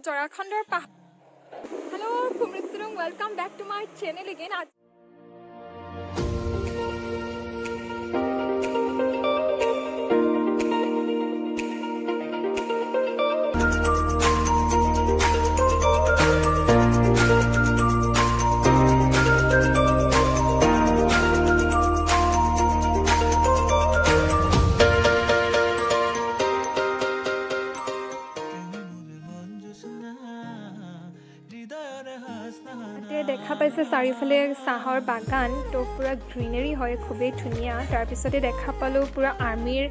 জৰাখণ্ডৰ hello' কুমৃতচুৰুং welcome back to my channel again. দেখা পাইছে চাৰিওফালে চাহৰ বাগান, তো পুৰা গ্ৰীনেৰী হয়, খুবেই ধুনীয়া। তাৰপিছতে দেখা পালোঁ পুৰা আৰ্মিৰ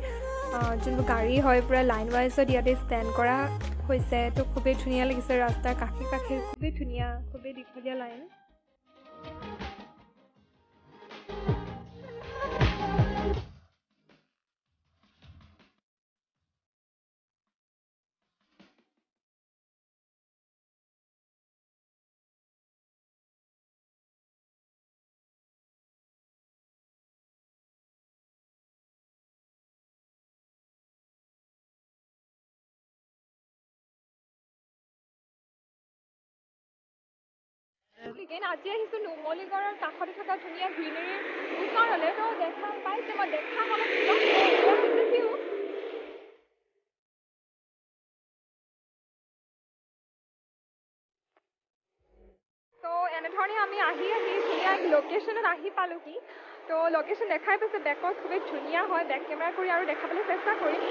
যোনবোৰ গাড়ী হয় পুৰা লাইন ৱাইজত ইয়াতে ষ্টেণ্ড কৰা হৈছে, তো খুবেই ধুনীয়া লাগিছে। ৰাস্তাৰ কাষে কাষে খুবেই ধুনীয়া, খুবেই দীঘলীয়া লাইন। আজি আহিছোঁ নুমলীগড়ৰ কাষতে থকা ধুনীয়া গ্ৰীনেৰীৰ ওচৰলৈ। তো দেখা পাইছে, মই দেখা হ'লে তো এনেধৰণে আমি আহি ধুনীয়া লোকেশ্যনত আহি পালোহি। তো লোকেশ্যন দেখাই পাইছে, বেকত খুবেই ধুনীয়া হয়, বেক কেমেৰা কৰি আৰু দেখাবলৈ চেষ্টা কৰিম।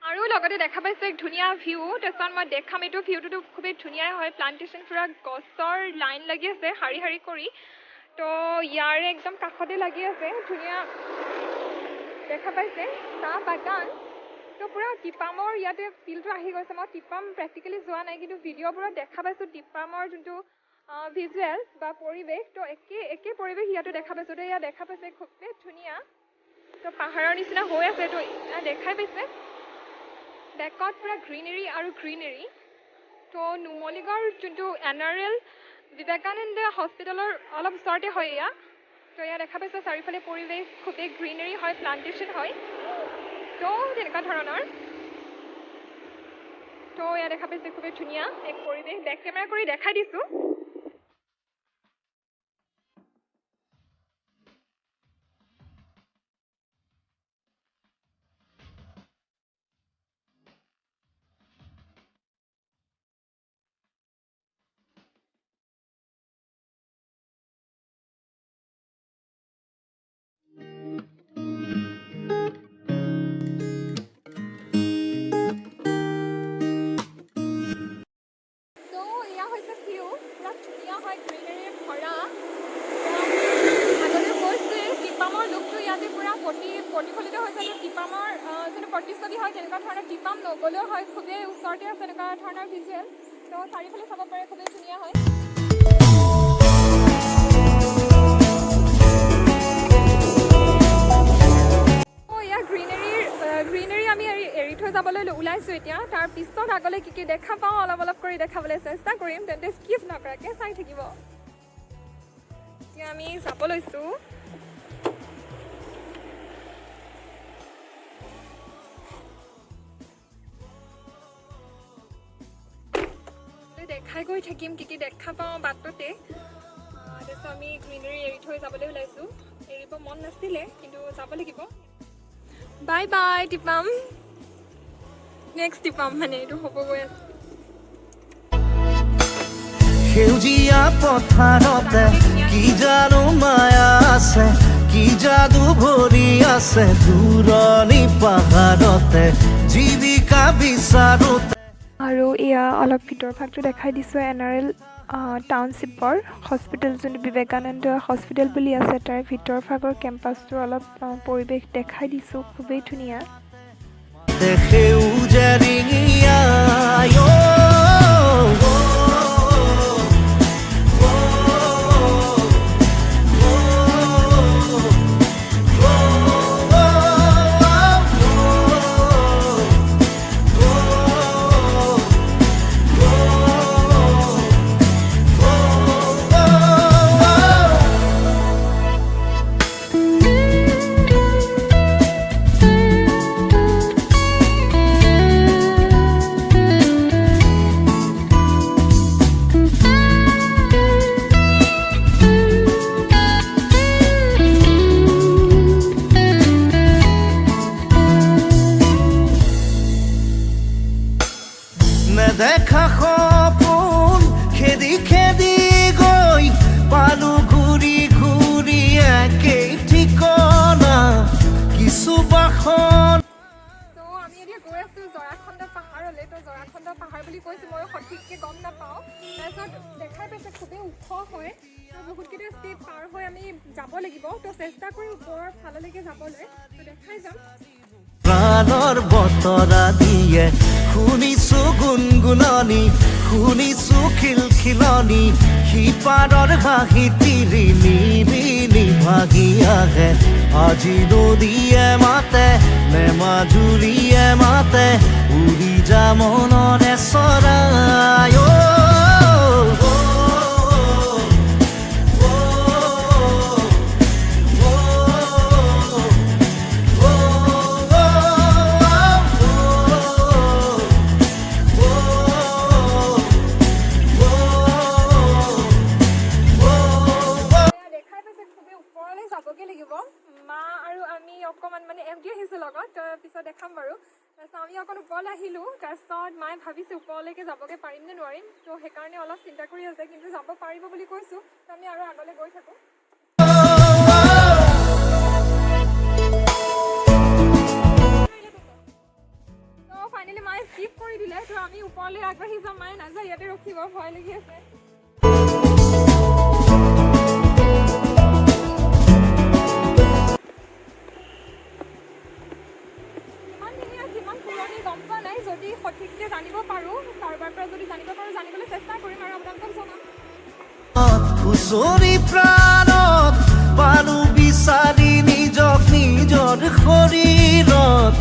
আৰু লগতে দেখা পাইছোঁ এক ধুনীয়া ভিউ। তাৰপিছত মই দেখাম, এইটো ভিউটোতো খুবেই ধুনীয়াই হয়, প্লান্টেশ্যন পুৰা গছৰ লাইন লাগি আছে শাৰী শাৰী কৰি। তো ইয়াৰে একদম কাষতে লাগি আছে, ধুনীয়া দেখা পাইছে চাহ বাগান। তো পুৰা টিপামৰ ইয়াতে ফিলটো আহি গৈছে। মই টিপাম প্ৰেক্টিকেলি যোৱা নাই, কিন্তু ভিডিঅ'বোৰত দেখা পাইছোঁ টিপামৰ যোনটো ভিজুৱেল বা পৰিৱেশ, তো একে পৰিৱেশ ইয়াতো দেখা পাইছোঁ। তো ইয়াত দেখা পাইছে খুবেই ধুনীয়া, তো পাহাৰৰ নিচিনা হৈ আছে। তো ইয়াত দেখাই পাইছে বেকত পুৰা গ্ৰীনেৰী আৰু গ্ৰীনেৰী। তো নুমলীগড় যোনটো NRL বিবেকানন্দ হস্পিটেলৰ অলপ ওচৰতে হয় এয়া। তো ইয়াত দেখা পাইছে চাৰিওফালে পৰিৱেশ খুবেই গ্ৰীনেৰী হয়, প্লান্টেশ্যন হয়, তো তেনেকুৱা ধৰণৰ। তো ইয়াত দেখা পাইছে খুবেই ধুনীয়া এক পৰিৱেশ, বেক কেমেৰা কৰি দেখাই দিছোঁ। প্ৰতিফলিত হৈছে যে টিপামৰ যোনটো প্ৰতিচ্ছবি হয় তেনেকুৱা ধৰণৰ, টিপাম নগ'লেও হয়, খুবেই ওচৰতে আছে এনেকুৱা ধৰণৰ ভিজুৱেল। তো চাৰিওফালে চাব পাৰে, খুবেই ধুনীয়া হয়। ইয়াৰ গ্ৰীনেৰী আমি এৰি থৈ যাবলৈ ওলাইছোঁ এতিয়া। তাৰ পিছত আগলৈ কি কি দেখা পাওঁ অলপ অলপ কৰি দেখাবলৈ চেষ্টা কৰিম, তেন্তে স্কিপ নকৰাকৈ চাই থাকিব। এতিয়া আমি যাব লৈছোঁ। দেখাই গৈ থাকিম কি কি দেখা পাওঁ বাটতে। তাৰপিছত আমি গ্ৰীনেৰী এৰি থৈ যাবলৈ ওলাইছোঁ। এৰিব মন নাছিলে, কিন্তু যাব লাগিব। Bye bye Tipam, next Tipam মানে এইটো হ'ব গৈ আছে। সেউজীয়া পথাৰতে কি জানো মায়া আছে, কি যাদু ভৰি আছে, দূৰণি পাহাৰতে জীৱিকা বিচাৰোতে। আৰু এয়া অলপ ভিতৰ ভাগটো দেখাই দিছোঁ NRL টাউনশ্বিপৰ হস্পিটেল, যোনটো বিবেকানন্দ হস্পিটেল বুলি আছে, তাৰ ভিতৰ ভাগৰ কেম্পাছটোৰ অলপ পৰিৱেশ দেখাই দিছোঁ, খুবেই ধুনীয়া। বুলি কৈছে মই সঠিককৈ গম নাপাওঁ তাৰপিছত দেখাই পাইছে খুবেই ওখ হয় তো বহুতকেইটা ষ্টেপ পাৰ হৈ আমি যাব লাগিব তো চেষ্টা কৰি ওপৰৰ ফাললৈকে যাবলৈ তো দেখাই যাম প্ৰাণৰ বতৰা দিয়ে শুনিছো গুণগুণনি শুনিছো খিলখিলনি সিপাৰৰ হাঁহি তিৰি নিৰিনি ভাগি আহে আজি নদীয়ে মাতে নে মাজুলীয়ে মাতে উৰি যা মনৰে চৰাই যাবগৈ লাগিব মা আৰু আমি অকণমান মানে এম ডি আহিছোঁ লগত তাৰপিছত দেখাম বাৰু তাৰপিছত আমি অকণ ওপৰলৈ আহিলোঁ তাৰপিছত মায়ে ভাবিছোঁ ওপৰলৈকে যাবগৈ পাৰিম নে নোৱাৰিম তো সেইকাৰণে অলপ চিন্তা কৰি আছে কিন্তু যাব পাৰিব বুলি কৈছোঁ তো আমি আৰু আগলৈ গৈ থাকোঁ তো ফাইনেলি মায়ে স্কিপ কৰি দিলে তো আমি ওপৰলৈ আগবাঢ়ি যাম মায়ে নাযায় ইয়াতে ৰখিব ভয় লাগি আছে যদি সঠিককৈ জানিব পাৰোঁ কাৰোবাৰ পৰা যদি জানিব পাৰোঁ জানিবলৈ চেষ্টা কৰিম আৰু আপোনালোকক জনাম খুচৰি প্ৰাণত পালো বিচাৰি নিজক নিজৰ শৰীৰত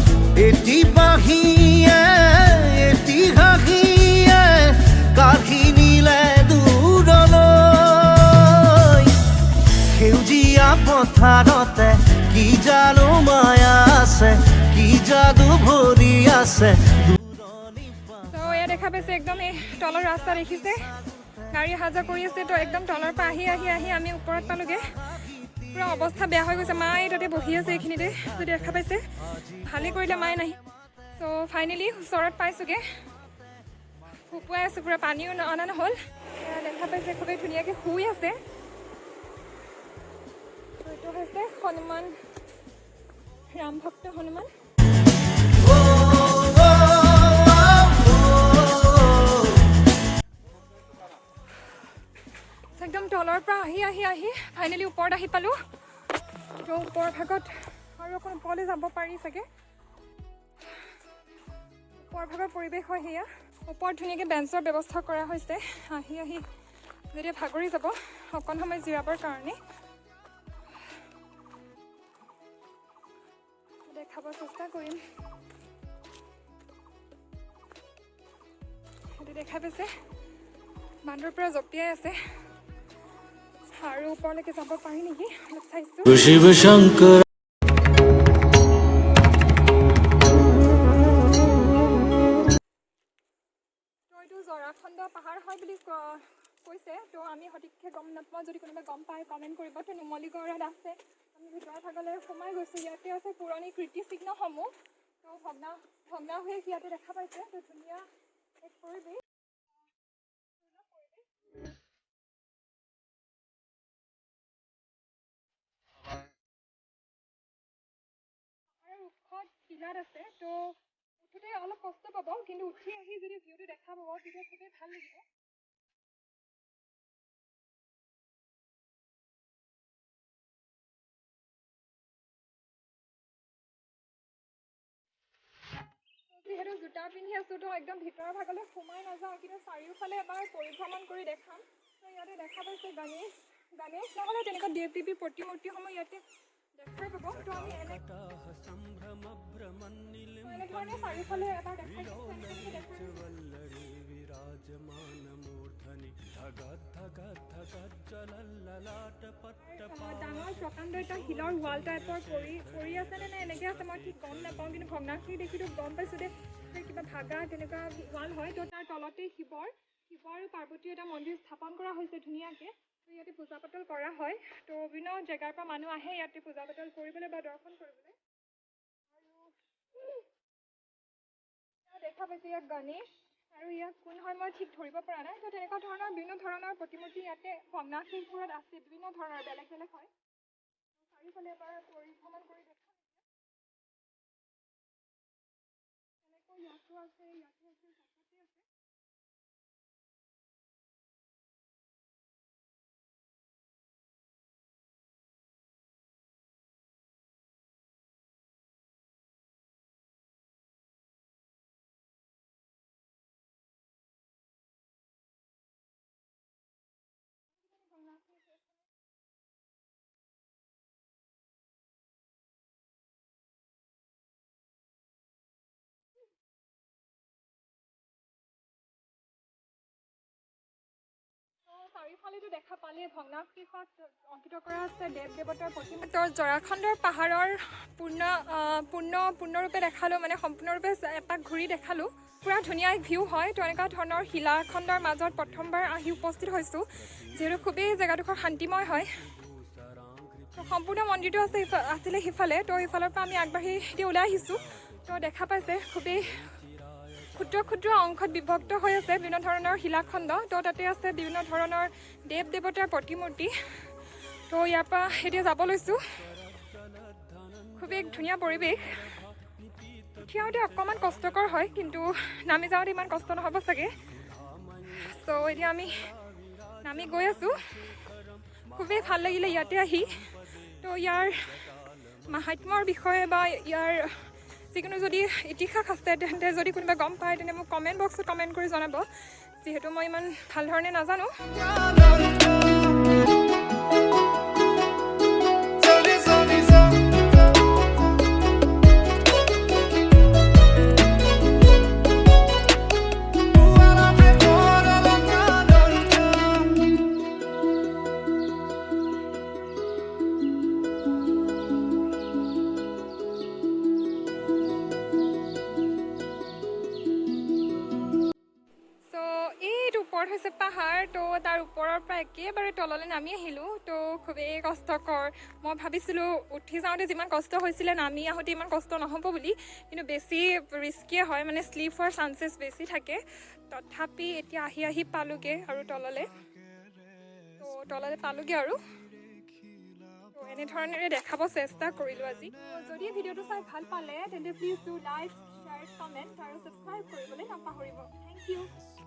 এটি বাহিয়ে এটি হাঁহিয়ে কাঢ়ি নিলে দূৰলৈ সেউজীয়া পথাৰতে কি জানো মায়া আছে কি যাদু ভৰি আছে দেখা পাইছে একদম এই তলৰ ৰাস্তা দেখিছে গাড়ী অহা যোৱা কৰি আছে তো একদম তলৰ পৰা আহি আহি আহি আমি ওপৰত পালোঁগৈ পুৰা অৱস্থা বেয়া হৈ গৈছে মায়ে তাতে বহি আছে এইখিনিতে যদি দেখা পাইছে ভালেই কৰিলে মায়ে নাহি চ' ফাইনেলি ওচৰত পাইছোঁগৈ শুকুৱাই আছোঁ পুৰা পানীও অনা নহ'ল দেখা পাইছে খুবেই ধুনীয়াকৈ শুই আছে এইটো হৈছে হনুমান ৰাম ভক্ত হনুমান একদম তলৰ পৰা আহি আহি আহি ফাইনেলি ওপৰত আহি পালোঁ তো ওপৰ ভাগত আৰু অকণ ওপৰলৈ যাব পাৰি চাগে ওপৰ ভাগৰ পৰিৱেশ হয় সেয়া ওপৰত ধুনীয়াকৈ বেঞ্চৰ ব্যৱস্থা কৰা হৈছে আহি আহি যেতিয়া ভাগৰি যাব অকণ সময় জিৰাবৰ কাৰণে দেখাব চেষ্টা কৰিম সেইটো দেখা পাইছে বান্দৰ পৰা জঁপিয়াই আছে আৰু ওপৰলৈকে যাব পাৰি নেকি অলপ চাইছোঁ শিৱ শংকৰ এইটো জৰাখণ্ড পাহাৰ হয় বুলি কৈছে তো আমি সঠিককৈ গম নাপাওঁ যদি কোনোবাই গম পায় কমেণ্ট কৰিব তো নুমলীগড়ত আছে আমি ভিতৰৰ ভাগলৈ সোমাই গৈছোঁ ইয়াতে আছে পুৰণি কীৰ্তিচিহ্নসমূহ তো ভগ্না হৈ ইয়াতে দেখা পাইছে তো ধুনীয়া এক পৰিৱেশ টিলাত আছে তো উঠোঁতে অলপ কষ্ট পাব কিন্তু উঠি আহি যদি ভিউটো দেখা পাব তেতিয়া খুবেই ভাল লাগিব যিহেতু জোতা পিন্ধি আছোঁ তো একদম ভিতৰৰ ভাগলৈ সোমাই নাযাওঁ কিন্তু চাৰিওফালে এবাৰ পৰিভ্ৰমণ কৰি দেখাম তো ইয়াতে দেখা পাইছে গণেশ নহ'লে তেনেকুৱা দেৱ দেৱীৰ প্ৰতিমূৰ্তিসমূহ ইয়াতে দেখাই পাব তো আমি এনেধৰণে চাৰিওফালে এবাৰ দেখাই ডাঙৰ প্ৰকাণ্ড এটা শিলৰ ৱাল টাইপৰ পৰি আছেনে নে এনেকৈ আছে মই ঠিক গম নাপাওঁ কিন্তু ভগ্নাখিনি দেখিতো গম পাইছোঁ যে কিবা ভাগা তেনেকুৱা ৱাল হয় তো তাৰ তলতেই শিৱ আৰু পাৰ্বতীৰ এটা মন্দিৰ স্থাপন কৰা হৈছে ধুনীয়াকৈ তো ইয়াতে পূজা পাতল কৰা হয় তো বিভিন্ন জেগাৰ পৰা মানুহ আহে ইয়াতে পূজা পাতল কৰিবলৈ বা দৰ্শন কৰিবলৈ আৰু দেখা পাইছে ইয়াত গণেশ আৰু ইয়াত কোন হয় মই ঠিক ধৰিব পৰা নাই তো তেনেকুৱা ধৰণৰ বিভিন্ন ধৰণৰ প্ৰতিমূৰ্তি ইয়াতে ভগ্নাৱশেষবোৰত আছে বিভিন্ন ধৰণৰ বেলেগ বেলেগ হয় চাৰিওফালে এবাৰ পৰিভ্ৰমণ কৰি দেখাম এনেকৈ ইয়াতো আছে কাষতে আছে এইফালেতো দেখা পালে ভগ্নাৱশেষত অংকিত কৰা আছে দেৱ দেৱতাৰ প্ৰতিমা। তো জৰাখণ্ডৰ পাহাৰৰ পূৰ্ণৰূপে দেখালোঁ, মানে সম্পূৰ্ণৰূপে এপাক ঘূৰি দেখালোঁ। পূৰা ধুনীয়া এক ভিউ হয়। তো এনেকুৱা ধৰণৰ শিলাখণ্ডৰ মাজত প্ৰথমবাৰ আহি উপস্থিত হৈছোঁ, যিহেতু খুবেই জেগাডোখৰ শান্তিময় হয়। তো সম্পূৰ্ণ মন্দিৰটো আছিলে সিফালে। তো সিফালৰ পৰা আমি আগবাঢ়ি এতিয়া ওলাই আহিছোঁ। তো দেখা পাইছে খুবেই ক্ষুদ্ৰ ক্ষুদ্ৰ অংশত বিভক্ত হৈ আছে বিভিন্ন ধৰণৰ শিলাখণ্ড। তো তাতে আছে বিভিন্ন ধৰণৰ দেৱ দেৱতাৰ প্ৰতিমূৰ্তি। তো ইয়াৰ পৰা এতিয়া যাব লৈছোঁ। খুবেই এক ধুনীয়া পৰিৱেশ। উঠি আহোঁতে অকণমান কষ্টকৰ হয়, কিন্তু নামি যাওঁতে ইমান কষ্ট নহ'ব চাগে। চ' এতিয়া আমি নামি গৈ আছোঁ। খুবেই ভাল লাগিলে ইয়াতে আহি। তো ইয়াৰ মাহাত্ম্যৰ বিষয়ে বা ইয়াৰ যিকোনো যদি ইতিহাস আছে তেন্তে যদি কোনোবাই গম পায় তেন্তে মোক কমেণ্ট বক্সত কমেণ্ট কৰি জনাব, যিহেতু মই ইমান ভাল ধৰণে নাজানো। ওপৰত হৈছে পাহাৰ। তো তাৰ ওপৰৰ পৰা একেবাৰে তললৈ নামি আহিলোঁ। তো খুবেই কষ্টকৰ। মই ভাবিছিলোঁ উঠি যাওঁতে যিমান কষ্ট হৈছিলে নামি আহোঁতে ইমান কষ্ট নহ'ব বুলি, কিন্তু বেছি ৰিস্কিয়ে হয়, মানে শ্লিপ হোৱাৰ চান্সেছ বেছি থাকে। তথাপি এতিয়া আহি পালোঁগৈ আৰু তললৈ পালোঁগৈ আৰু। তো এনেধৰণেৰে দেখাব চেষ্টা কৰিলোঁ আজি। যদি ভিডিঅ'টো চাই ভাল পালে তেন্তে please do like, share, comment আৰু ছাবস্ক্ৰাইব কৰিবলৈ নাপাহৰিব। Thank U.